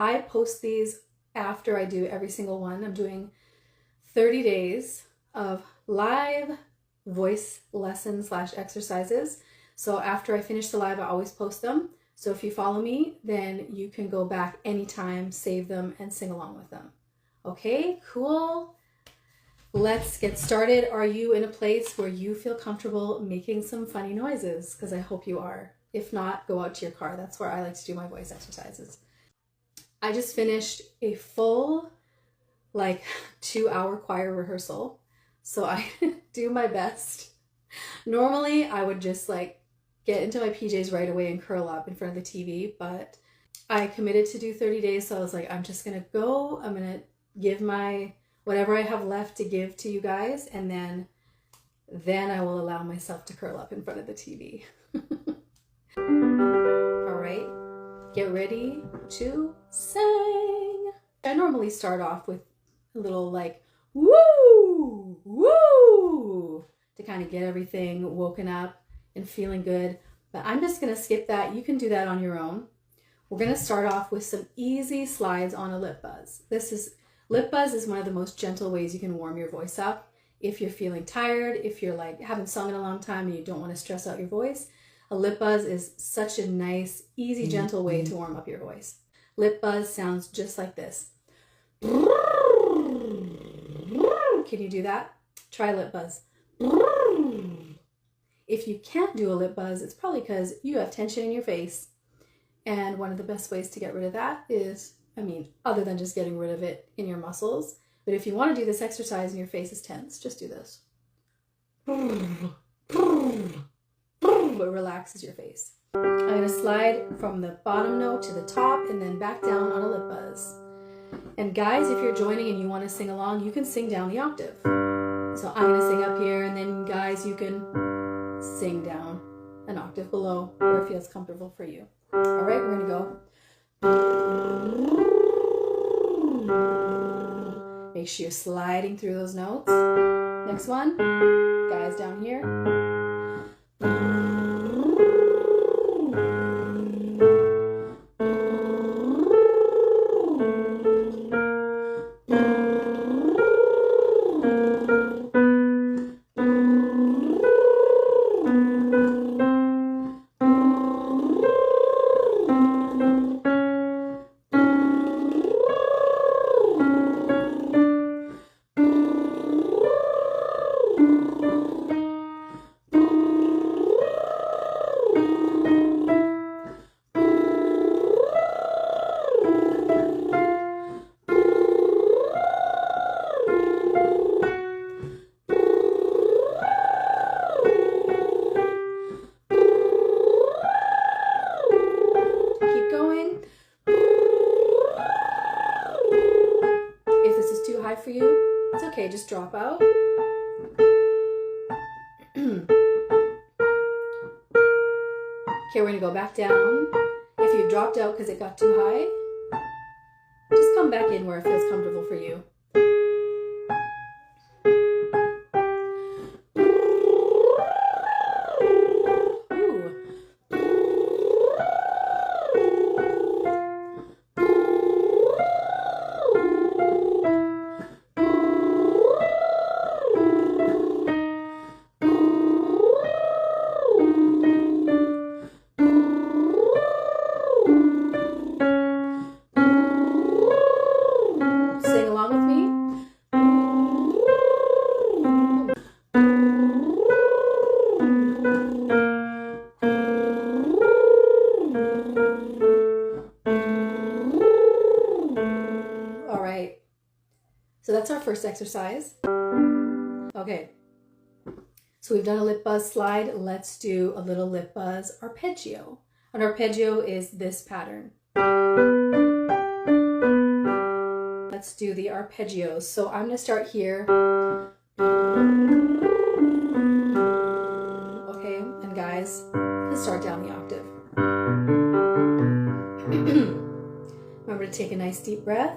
I post these after I do every single one. I'm doing 30 days of live voice lessons / exercises. So after I finish the live, I always post them. So if you follow me, then you can go back anytime, save them, and sing along with them. Okay, cool. Let's get started. Are you in a place where you feel comfortable making some funny noises? Because I hope you are. If not, go out to your car. That's where I like to do my voice exercises. I just finished a full 2-hour choir rehearsal. So I do my best. Normally I would just get into my PJs right away and curl up in front of the TV, but I committed to do 30 days. So I was like, I'm just going to go. I'm going to give my whatever I have left to give to you guys. And then I will allow myself to curl up in front of the TV. All right, get ready to sing. I normally start off with a little woo, woo, to kind of get everything woken up and feeling good. But I'm just going to skip that. You can do that on your own. We're going to start off with some easy slides on a lip buzz. Lip buzz is one of the most gentle ways you can warm your voice up. If you're feeling tired, if you're haven't sung in a long time and you don't want to stress out your voice, a lip buzz is such a nice, easy, gentle way to warm up your voice. Lip buzz sounds just like this. Can you do that? Try lip buzz. If you can't do a lip buzz, it's probably because you have tension in your face. And one of the best ways to get rid of that is, other than just getting rid of it in your muscles, but if you want to do this exercise and your face is tense, just do this. It relaxes your face. I'm going to slide from the bottom note to the top and then back down on a lip buzz. And guys, if you're joining and you want to sing along, you can sing down the octave. So I'm going to sing up here, and then guys, you can sing down an octave below where it feels comfortable for you. All right, we're going to go. Make sure you're sliding through those notes. Next one, guys down here. For you, it's okay, just drop out. Okay, we're gonna go back down. If you dropped out because it got too high, just come back in where it feels comfortable for you. So that's our first exercise. Okay, so we've done a lip buzz slide. Let's do a little lip buzz arpeggio. An arpeggio is this pattern. Let's do the arpeggios. So I'm going to start here. Okay, and guys, let's start down the octave. Remember to take a nice deep breath.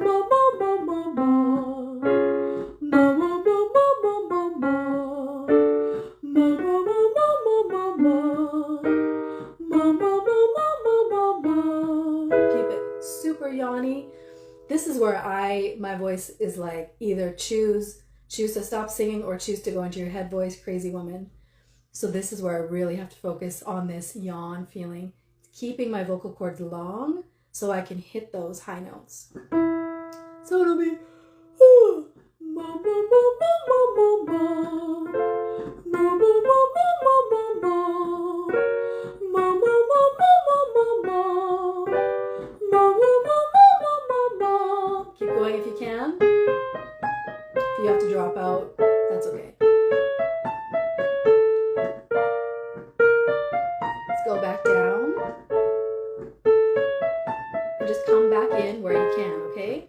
ba ba ba ba ba ba ba ba yawny, this is where my voice is like either choose to stop singing or choose to go into your head voice, crazy woman. So this is where I really have to focus on this yawn feeling, keeping my vocal cords long so I can hit those high notes. So it'll be ma ma ma ma ma ma ma ma ma ma ma ma ma ma ma ma ma ma ma. Keep going if you can. If you have to drop out, that's okay. Let's go back down. And just come back in where you can, okay?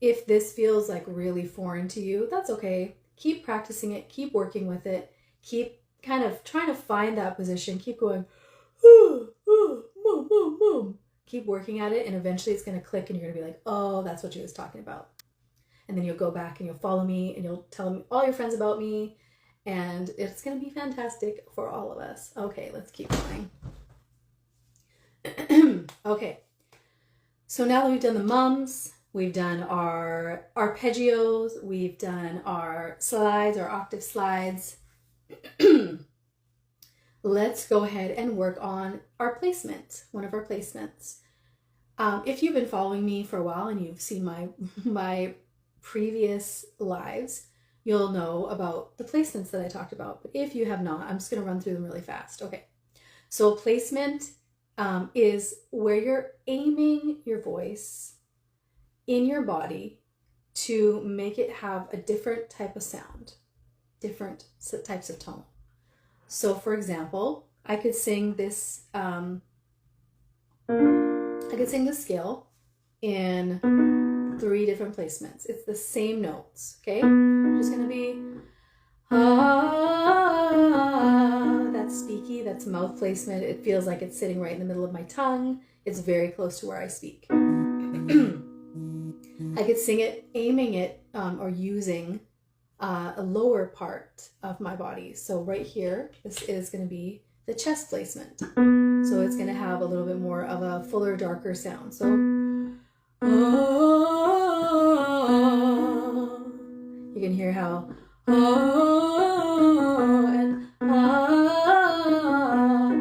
If this feels like really foreign to you, that's okay. Keep practicing it, keep working with it, keep kind of trying to find that position, keep going, keep working at it, and eventually it's going to click and you're going to be like, oh, that's what she was talking about. And then you'll go back and you'll follow me and you'll tell all your friends about me, and it's going to be fantastic for all of us. Okay, let's keep going. Okay, so now that we've done the mums, we've done our arpeggios, we've done our slides, our octave slides. Let's go ahead and work on our placement, one of our placements. If you've been following me for a while and you've seen my previous lives, you'll know about the placements that I talked about. But if you have not, I'm just going to run through them really fast. Okay, so placement is where you're aiming your voice in your body to make it have a different type of sound, different types of tone. So for example, I could sing this scale in 3 different placements. It's the same notes, okay? Just gonna be that's speaky, that's mouth placement. It feels like it's sitting right in the middle of my tongue. It's very close to where I speak. I could sing it, aiming it, or using a lower part of my body. So right here, this is going to be the chest placement. So it's going to have a little bit more of a fuller, darker sound. So you can hear how and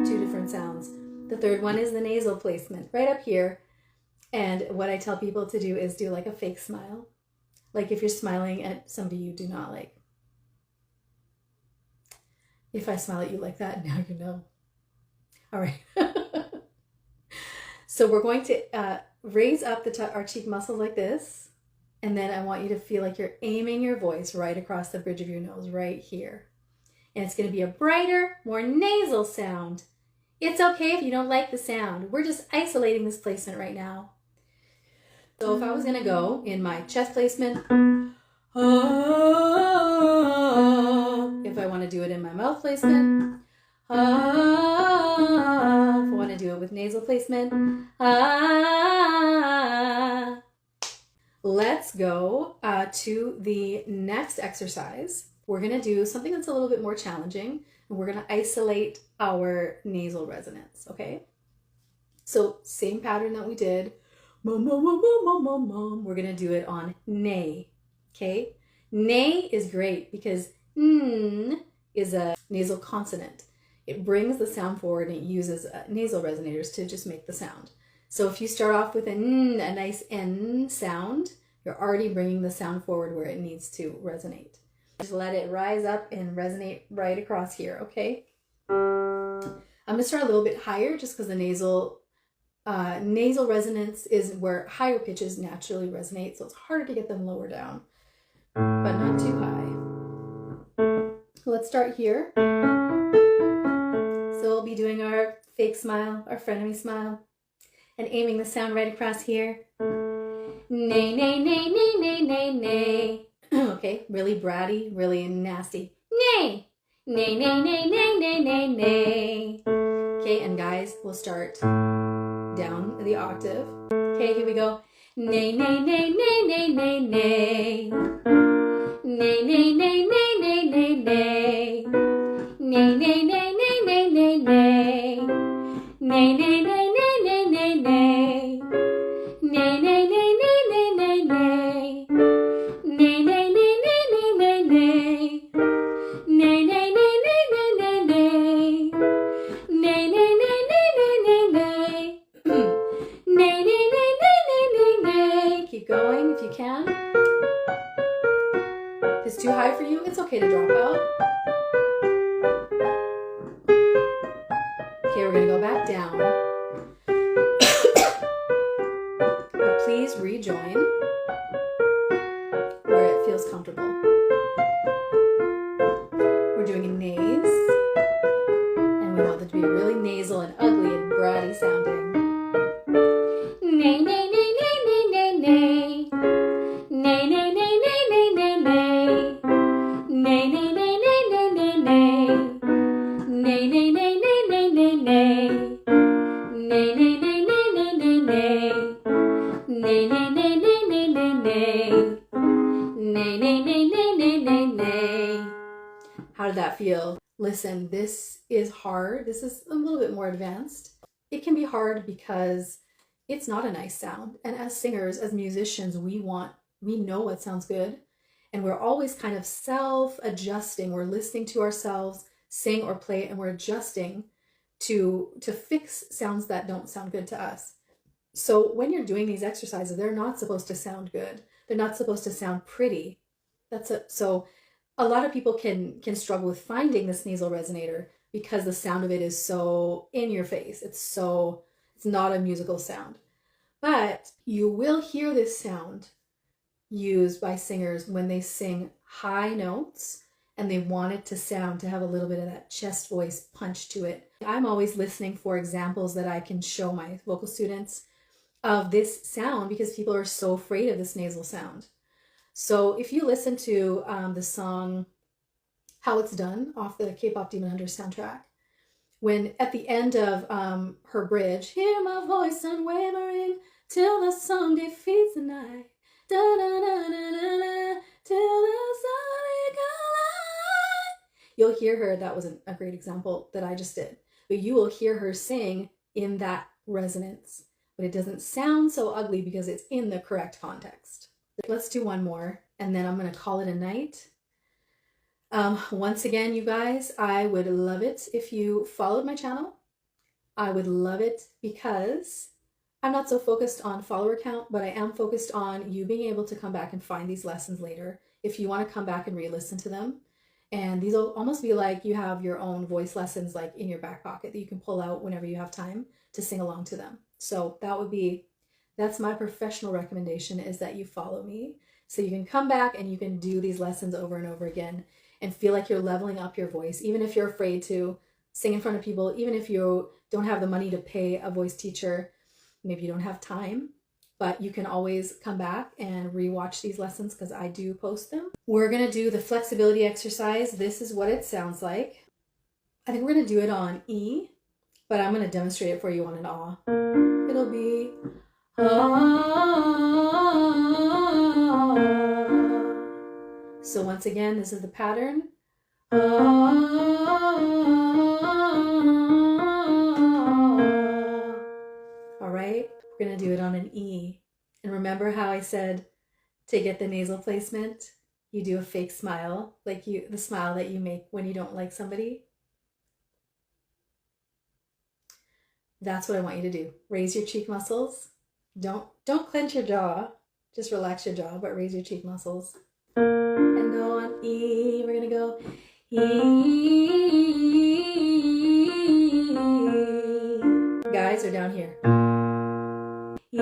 2 different sounds. The third one is the nasal placement right up here. And what I tell people to do is do like a fake smile. Like if you're smiling at somebody you do not like. If I smile at you like that, now you know. All right. So we're going to raise up our cheek muscles like this. And then I want you to feel like you're aiming your voice right across the bridge of your nose, right here. And it's going to be a brighter, more nasal sound. It's okay if you don't like the sound. We're just isolating this placement right now. So if I was going to go in my chest placement, if I want to do it in my mouth placement, if I want to do it with nasal placement, let's go to the next exercise. We're going to do something that's a little bit more challenging, and we're going to isolate our nasal resonance, okay? So same pattern that we did. Mom, mom, mom, mom, mom, mom. We're going to do it on nay, okay? Nay is great because n is a nasal consonant. It brings the sound forward and it uses nasal resonators to just make the sound. So if you start off with a n, a nice n sound, you're already bringing the sound forward where it needs to resonate. Just let it rise up and resonate right across here, okay? I'm going to start a little bit higher just because the nasal Nasal resonance is where higher pitches naturally resonate, so it's harder to get them lower down, but not too high. Let's start here. So we'll be doing our fake smile, our frenemy smile, and aiming the sound right across here. Nay, nay, nay, nay, nay, nay, nay. Okay, really bratty, really nasty. Nay, nay, nay, nay, nay, nay, nay, nay. Okay, and guys, we'll start down the octave. Okay, here we go. Nay, nay, nay, nay, nay, nay, nay. Nay, nay, nay, nay, nay, nay, nay. Nay, nay, nay, nay, nay, nay, nay. Nay, nay, nay, nay, nay, nay, nay. Nay, nay, nay, nay, nay, nay, nay. Nay, nay, nay, nay, nay, nay, nay. Nay, nay, nay, nay, nay, nay, nay. Nay, nay, nay, nay, nay, nay, nay. Nay, nay, nay, nay, nay, nay, nay. Keep going if you can. If it's too high for you, it's okay to drop out. Okay, we're gonna go back down. But please rejoin where it feels comfortable. We're doing a nase, and we want them to be really nasal and ugly and bratty sounding. Nay, nay, nay, nay, nay, nay, nay. Nay, nay, nay, nay, nay, nay, nay. Nay, nay, nay, nay, nay, nay, nay. Nay, nay, nay, nay, nay, nay, nay. Nay, nay, nay, nay, nay, nay, nay. Nay, nay, nay, nay, nay, nay, nay. Nay, nay, nay, nay, nay, nay, nay. How did that feel? Listen, this is hard. This is a little bit more advanced. It can be hard because it's not a nice sound. And as singers, as musicians, we know what sounds good. And we're always kind of self-adjusting. We're listening to ourselves sing or play, and we're adjusting to fix sounds that don't sound good to us. So when you're doing these exercises, they're not supposed to sound good. They're not supposed to sound pretty. So a lot of people can struggle with finding this nasal resonator because the sound of it is so in your face. It's not a musical sound. But you will hear this sound used by singers when they sing high notes and they want it to have a little bit of that chest voice punch to it. I'm always listening for examples that I can show my vocal students of this sound because people are so afraid of this nasal sound. So if you listen to the song How It's Done off the K-Pop Demon Hunter soundtrack, when at the end of her bridge, hear my voice unwavering till the sun defeats the night, da da da da da da, till the sun collide. You'll hear her, that was a great example that I just did, but you will hear her sing in that resonance, but it doesn't sound so ugly because it's in the correct context. Let's do one more, and then I'm going to call it a night. Once again, you guys, I would love it if you followed my channel. I would love it because I'm not so focused on follower count, but I am focused on you being able to come back and find these lessons later if you want to come back and re-listen to them. And these will almost be like you have your own voice lessons like in your back pocket that you can pull out whenever you have time to sing along to them. So that's my professional recommendation, is that you follow me so you can come back and you can do these lessons over and over again and feel like you're leveling up your voice, even if you're afraid to sing in front of people, even if you don't have the money to pay a voice teacher, maybe you don't have time, but you can always come back and rewatch these lessons because I do post them. We're going to do the flexibility exercise. This is what it sounds like. I think we're going to do it on E, but I'm going to demonstrate it for you on an ah. It'll be ah. So once again, this is the pattern. Ah. All right, we're going to do it on an E. And remember how I said to get the nasal placement, you do a fake smile, like the smile that you make when you don't like somebody. That's what I want you to do. Raise your cheek muscles. Don't clench your jaw. Just relax your jaw, but raise your cheek muscles. And go on E. We're going to go E. Guys are down here. I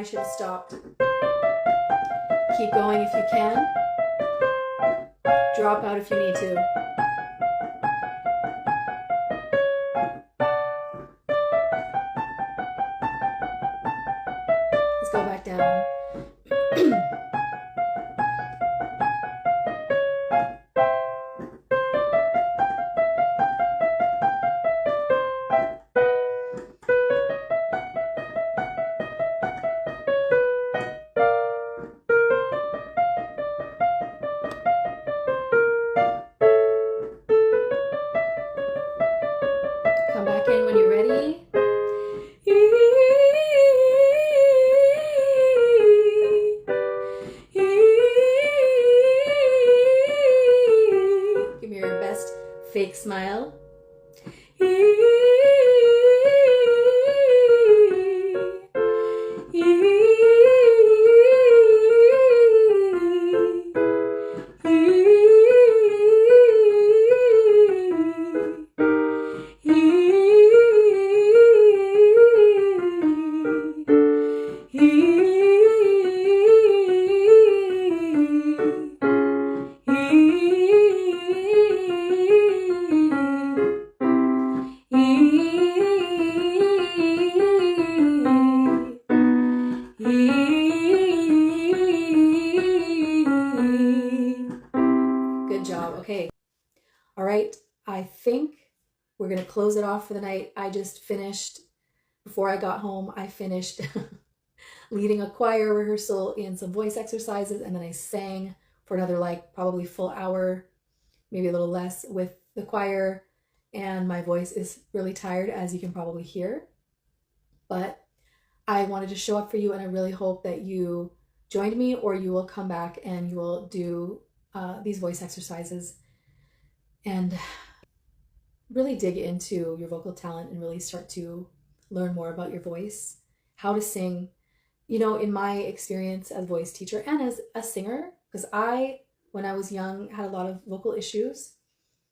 should have stopped. Keep going if you can. Drop out if you need to. Let's go back down. Come back in when you're ready. Give me your best fake smile. Good job. Okay. All right. I think we're going to close it off for the night. I just finished, before I got home, I finished leading a choir rehearsal and some voice exercises, and then I sang for another probably full hour, maybe a little less, with the choir, and my voice is really tired, as you can probably hear. But I wanted to show up for you, and I really hope that you joined me, or you will come back and you will do these voice exercises and really dig into your vocal talent and really start to learn more about your voice, how to sing. You know, in my experience as a voice teacher and as a singer, because when I was young, had a lot of vocal issues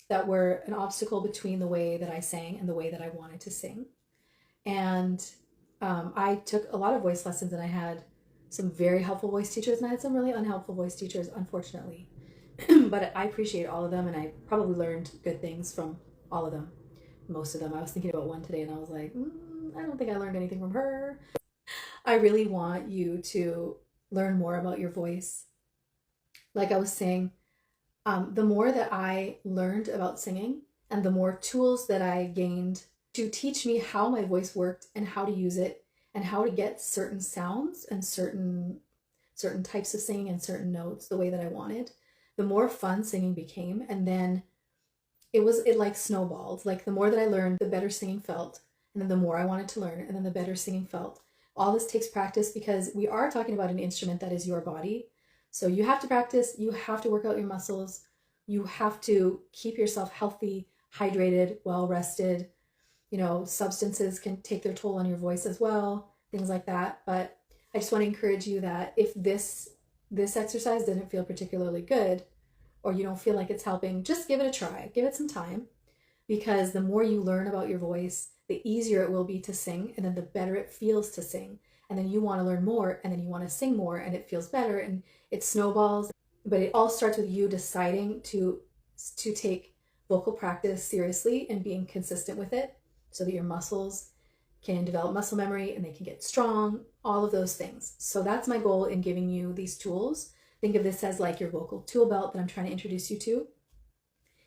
that were an obstacle between the way that I sang and the way that I wanted to sing. And I took a lot of voice lessons, and I had some very helpful voice teachers, and I had some really unhelpful voice teachers, unfortunately. But I appreciate all of them, and I probably learned good things from all of them, most of them. I was thinking about one today, and I was like, I don't think I learned anything from her. I really want you to learn more about your voice. Like I was saying, the more that I learned about singing and the more tools that I gained to teach me how my voice worked and how to use it and how to get certain sounds and certain types of singing and certain notes the way that I wanted, the more fun singing became. And then it like snowballed. Like the more that I learned, the better singing felt. And then the more I wanted to learn, and then the better singing felt. All this takes practice, because we are talking about an instrument that is your body. So you have to practice, you have to work out your muscles, you have to keep yourself healthy, hydrated, well rested. You know, substances can take their toll on your voice as well, things like that. But I just want to encourage you that if this exercise didn't feel particularly good, or you don't feel like it's helping, just give it a try. Give it some time, because the more you learn about your voice, the easier it will be to sing, and then the better it feels to sing. And then you want to learn more, and then you want to sing more, and it feels better, and it snowballs. but it all starts with you deciding to take vocal practice seriously and being consistent with it so that your muscles can develop muscle memory and they can get strong, all of those things. So that's my goal in giving you these tools. Think of this as like your vocal tool belt that I'm trying to introduce you to.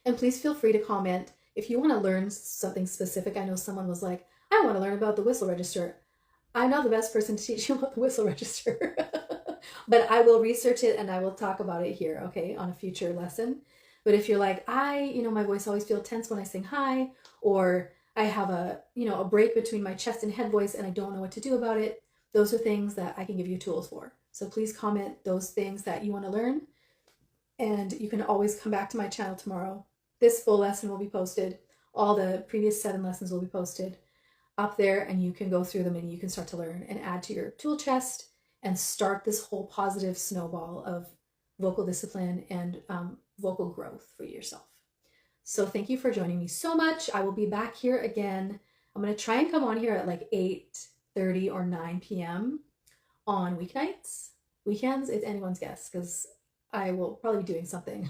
And please feel free to comment if you want to learn something specific. I know someone was like, I want to learn about the whistle register. I'm not the best person to teach you about the whistle register, but I will research it and I will talk about it here, okay, on a future lesson. But if you're like, my voice always feels tense when I sing high, or I have a break between my chest and head voice and I don't know what to do about it, those are things that I can give you tools for. So please comment those things that you want to learn. And you can always come back to my channel tomorrow. This full lesson will be posted. All the previous 7 lessons will be posted up there, and you can go through them and you can start to learn and add to your tool chest and start this whole positive snowball of vocal discipline and vocal growth for yourself. So thank you for joining me so much. I will be back here again. I'm going to try and come on here at like 8:30 or 9 p.m. on weeknights. Weekends, it's anyone's guess because I will probably be doing something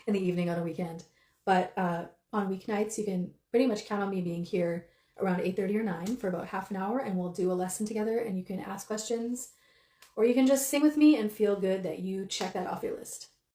in the evening on a weekend. But on weeknights, you can pretty much count on me being here around 8:30 or 9 for about half an hour, and we'll do a lesson together and you can ask questions or you can just sing with me and feel good that you check that off your list.